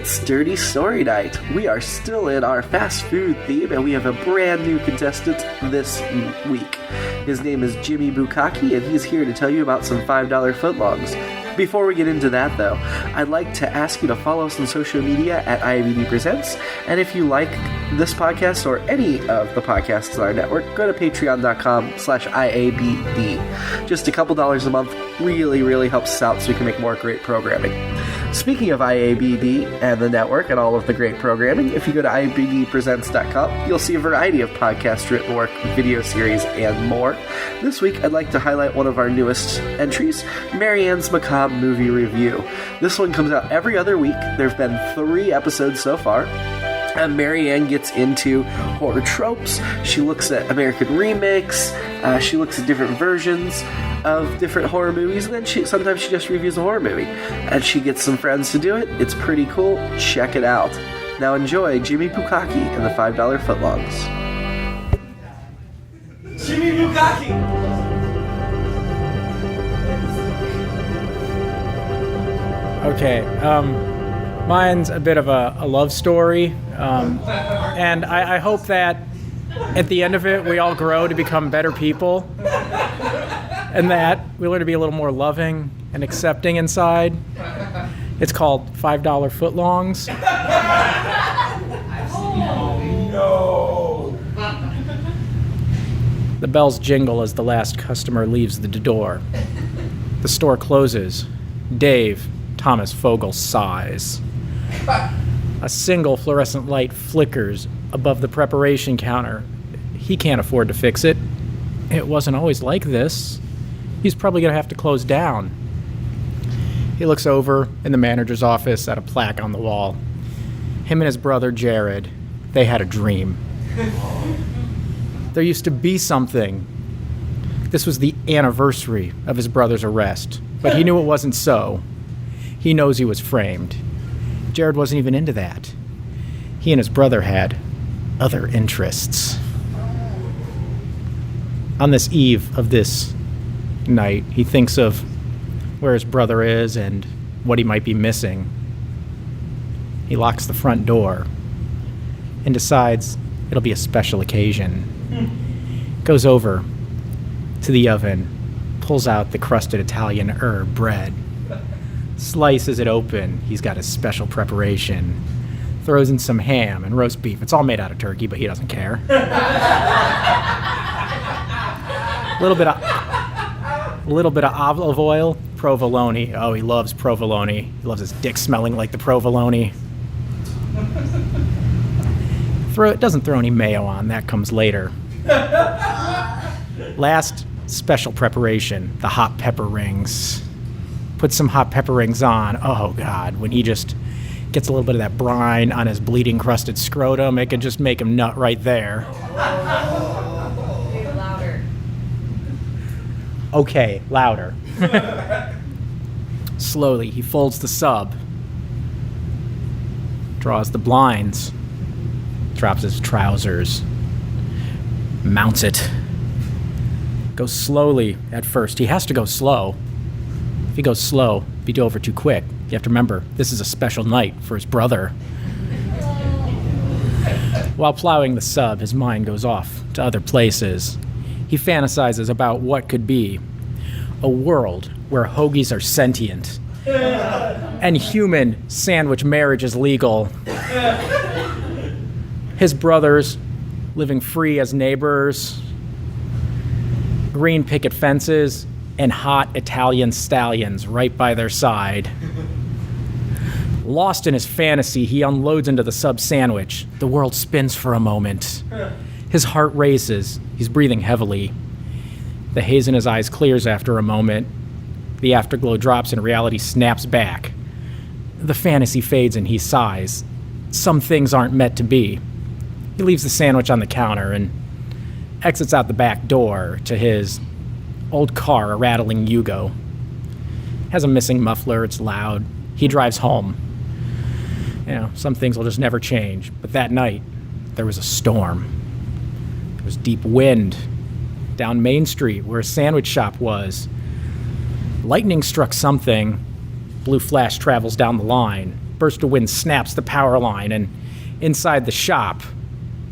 It's Dirty Story Night. We are still in our fast food theme, and we have a brand new contestant this week. His name is Jimmy Bukake, and he's here to tell you about some $5 footlongs. Before we get into that, though, I'd like to ask you to follow us on social media at IABD Presents, and if you like this podcast or any of the podcasts on our network, go to patreon.com/IABD. Just a couple dollars a month really helps us out so we can make more great programming. Speaking of IABD and the network and all of the great programming, if you go to IABDpresents.com, you'll see a variety of podcast, written work, video series, and more. This week, I'd like to highlight one of our newest entries, Marianne's Macabre Movie Review. This one comes out every other week. There have been 3 episodes so far. And Marianne gets into horror tropes. She looks at American remakes. She looks at different versions of different horror movies, and then sometimes she just reviews a horror movie. And she gets some friends to do it. It's pretty cool. Check it out. Now enjoy Jimmy Bukake and the $5 footlongs. Jimmy Bukake! Okay, mine's a bit of a love story, and I hope that at the end of it we all grow to become better people, and that we learn to be a little more loving and accepting inside. It's called $5 footlongs. No! The bells jingle as the last customer leaves the door. The store closes. Dave Thomas Fogel sighs. A single fluorescent light flickers above the preparation counter. He can't afford to fix it. It wasn't always like this. He's probably going to have to close down. He looks over in the manager's office at a plaque on the wall. Him and his brother Jared, they had a dream. There used to be something. This was the anniversary of his brother's arrest, but he knew it wasn't so. He knows he was framed. Jared wasn't even into that. He and his brother had other interests. On this eve of this night, he thinks of where his brother is and what he might be missing. He locks the front door and decides it'll be a special occasion. Goes over to the oven, pulls out the crusted Italian herb bread, slices it open. He's got his special preparation. Throws in some ham and roast beef. It's all made out of turkey, but he doesn't care. A little bit of olive oil, provolone. Oh, he loves provolone. He loves his dick smelling like the provolone. Doesn't throw any mayo on. That comes later. Last special preparation, the hot pepper rings. Put some hot pepper rings on. Oh, God. When he just gets a little bit of that brine on his bleeding, crusted scrotum, it could just make him nut right there. Louder. Okay, louder. Slowly, he folds the sub, draws the blinds, drops his trousers, mounts it. Goes slowly at first. He has to go slow. If he goes slow, if you go over too quick, you have to remember, this is a special night for his brother. While plowing the sub, his mind goes off to other places. He fantasizes about what could be a world where hoagies are sentient and human sandwich marriage is legal. His brothers living free as neighbors, green picket fences, and hot Italian stallions right by their side. Lost in his fantasy, he unloads into the sub sandwich. The world spins for a moment. His heart races. He's breathing heavily. The haze in his eyes clears after a moment. The afterglow drops and reality snaps back. The fantasy fades and he sighs. Some things aren't meant to be. He leaves the sandwich on the counter and exits out the back door to his old car, a rattling Yugo. Has a missing muffler, it's loud. He drives home. You know, some things will just never change. But that night, there was a storm. There was deep wind down Main Street where a sandwich shop was. Lightning struck something. Blue flash travels down the line. burst of wind snaps the power line, and inside the shop,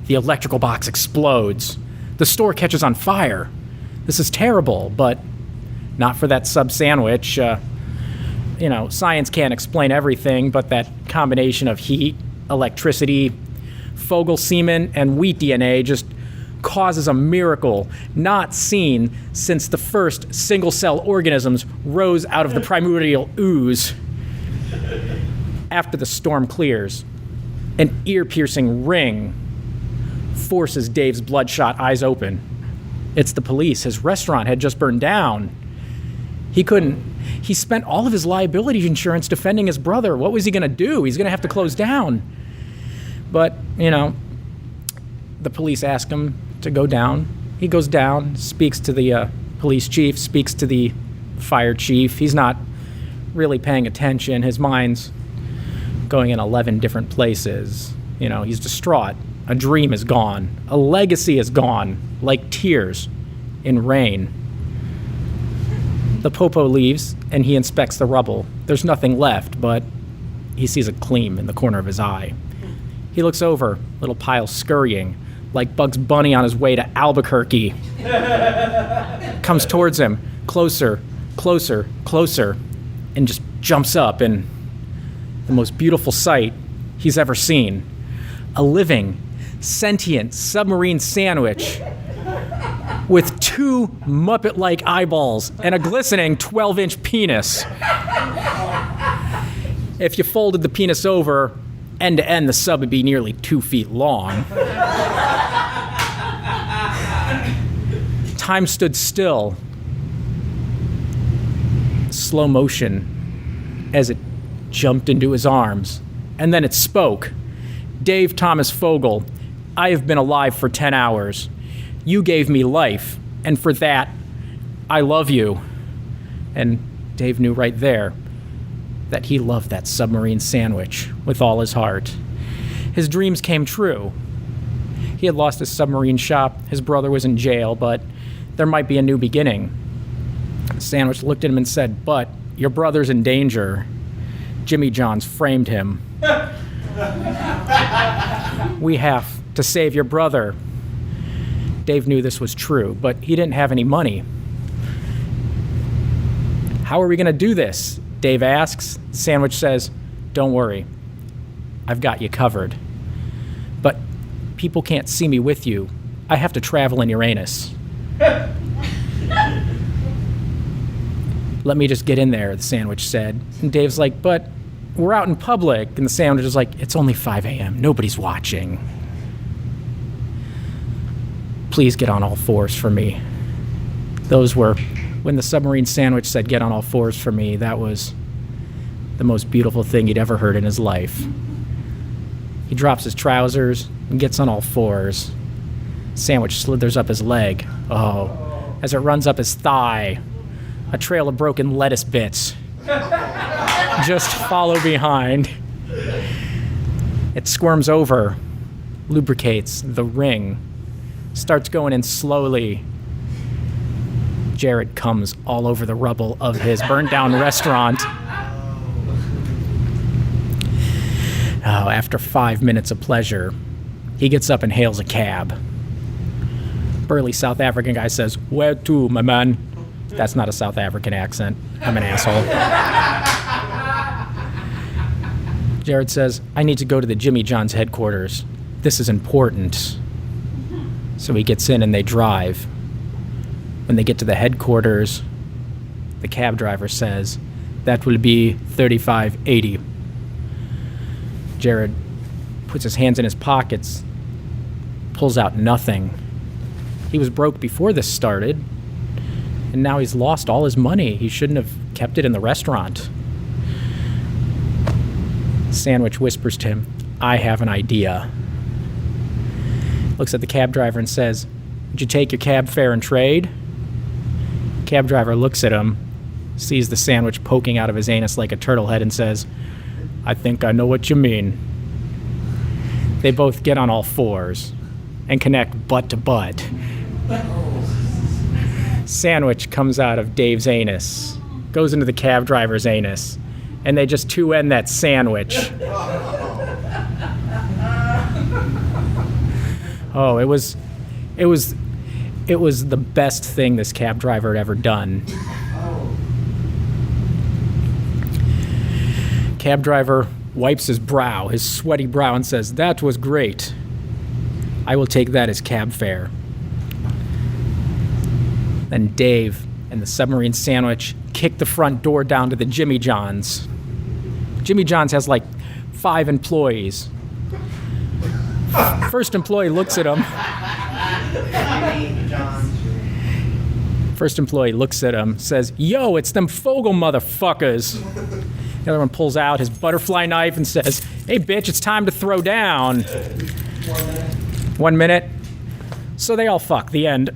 the electrical box explodes. The store catches on fire. This is terrible, but not for that sub sandwich. Science can't explain everything, but that combination of heat, electricity, Fogel semen, and wheat DNA just causes a miracle not seen since the first single-cell organisms rose out of the primordial ooze. After the storm clears, an ear-piercing ring forces Dave's bloodshot eyes open. It's the police. His restaurant had just burned down. He spent all of his liability insurance defending his brother. What was he going to do? He's going to have to close down. But, the police ask him to go down. He goes down, speaks to the police chief, speaks to the fire chief. He's not really paying attention. His mind's going in 11 different places. He's distraught. A dream is gone. A legacy is gone, like tears in rain. The popo leaves, and he inspects the rubble. There's nothing left, but he sees a gleam in the corner of his eye. He looks over, little pile scurrying, like Bugs Bunny on his way to Albuquerque. Comes towards him, closer, closer, closer, and just jumps up, and the most beautiful sight he's ever seen. A living, sentient submarine sandwich with 2 Muppet-like eyeballs and a glistening 12-inch penis. If you folded the penis over, end to end, the sub would be nearly 2 feet long. Time stood still. Slow motion as it jumped into his arms. And then it spoke. Dave Thomas Fogel, I have been alive for 10 hours. You gave me life, and for that, I love you. And Dave knew right there that he loved that submarine sandwich with all his heart. His dreams came true. He had lost his submarine shop, his brother was in jail, but there might be a new beginning. Sandwich looked at him and said, but your brother's in danger. Jimmy John's framed him. We have to save your brother. Dave knew this was true, but he didn't have any money. How are we going to do this? Dave asks. Sandwich says, don't worry. I've got you covered. But people can't see me with you. I have to travel in Uranus. Let me just get in there, the sandwich said. And Dave's like, but we're out in public. And the sandwich is like, it's only 5 a.m. Nobody's watching. Please get on all fours for me. Those were, when the submarine sandwich said, get on all fours for me, that was the most beautiful thing he'd ever heard in his life. He drops his trousers and gets on all fours. Sandwich slithers up his leg. Oh, as it runs up his thigh, a trail of broken lettuce bits just follow behind. It squirms over, lubricates the ring, starts going in slowly. Jared comes all over the rubble of his burnt down restaurant. Oh, after 5 minutes of pleasure, he gets up and hails a cab. Burly South African guy says, where to, my man? That's not a South African accent. I'm an asshole. Jared says, I need to go to the Jimmy John's headquarters. This is important. So he gets in and they drive. When they get to the headquarters, the cab driver says, that will be $35.80. Jared puts his hands in his pockets, pulls out nothing. He was broke before this started, and now he's lost all his money. He shouldn't have kept it in the restaurant. Sandwich whispers to him, I have an idea. Looks at the cab driver and says, would you take your cab fare and trade? Cab driver looks at him, sees the sandwich poking out of his anus like a turtle head and says, I think I know what you mean. They both get on all fours and connect butt to butt. Sandwich comes out of Dave's anus, goes into the cab driver's anus, and they just two-end that sandwich. Oh, it was the best thing this cab driver had ever done. Cab driver wipes his brow, his sweaty brow, and says, "That was great. I will take that as cab fare." Then Dave and the submarine sandwich kick the front door down to the Jimmy John's. Jimmy John's has like 5 employees. First employee looks at him. First employee looks at him, says, "Yo, it's them Fogel motherfuckers." The other one pulls out his butterfly knife and says, "Hey, bitch, it's time to throw down." 1 minute. So they all fuck. The end.